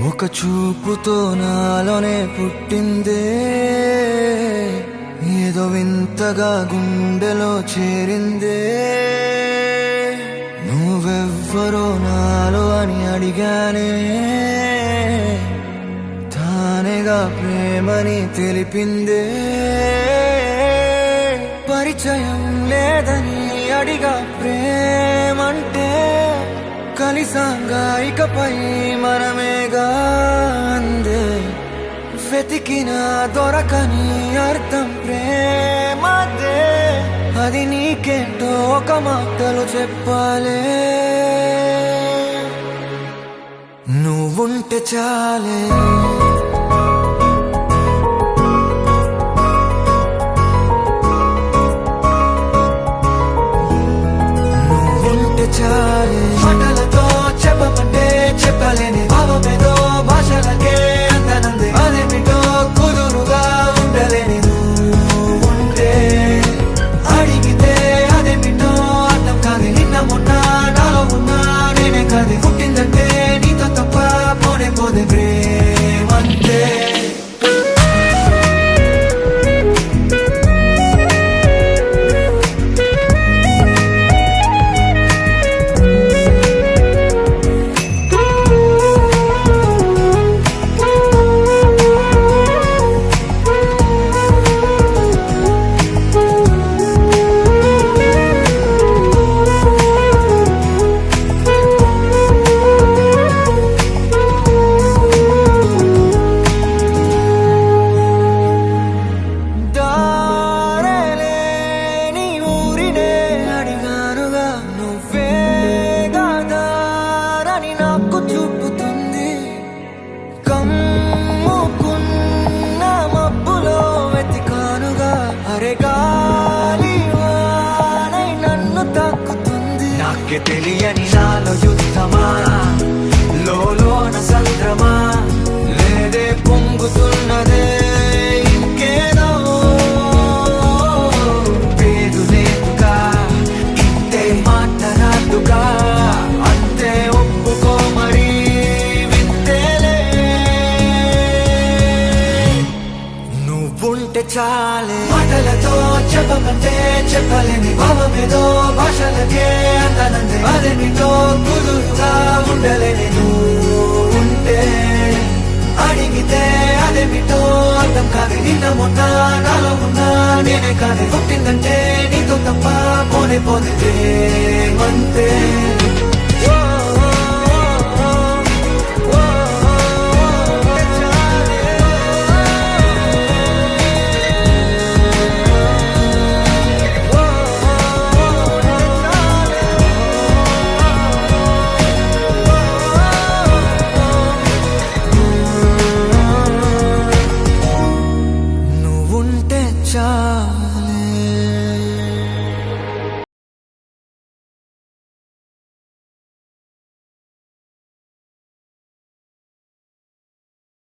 ఒక చూపుతో నాలోనే పుట్టిందే, ఏదో వింతగా గుండెలో చేరిందే. నువ్వెవ్వరో నాలో అని అడిగానే, తానేగా ప్రేమని తెలిపిందే. పరిచయం లేదని అడిగా ప్రేమంటే, కలిసాంగా ఇకపై మనమేగా అందే. వెతికినా దొరకని అర్థం ప్రేమదే, అది నీకేంటో ఒక మాటలు చెప్పాలే. నువ్వుంటే చాలే, నువ్వుంటే చాలే. మాటలతో చెప్పమంటే చెప్పలేని భావమేదో భాషలకే అందనందే. అదేమిటో కుదురుగా ఉండలేని నువ్వుంటే, అడిగితే అదేమిటో అర్థం కాదు. నిన్న మొన్న నాలో ఉన్నా నేనే కాదు. పుట్టిందంటే నీతో తప్ప పోనే పోదే ప్రేమంతే. నాకే తెలియని నాలో యుద్ధమా, లోన సంద్రమా, లేదే పొంగుతున్నదే ఇంకేదో. పేరు లేదుగా ఇంతే మాటరాదుగా, అంతే ఒప్పుకో మరి వింతేలే. నువ్వుంటే చాలే, మాటలతో చెప్పమంటే చెప్పలేని భావమేదో భాషలకే అందనందే. అదేమిటో కుదురుగా ఉండలేని నువ్వుంటే, అడిగితే అదేమిటో అర్థం కాదు. నిన్న మొన్న నాలో ఉన్నా నేనే కాదు. పుట్టిందంటే నీతో తప్ప పోనే పోదే ప్రేమంతే.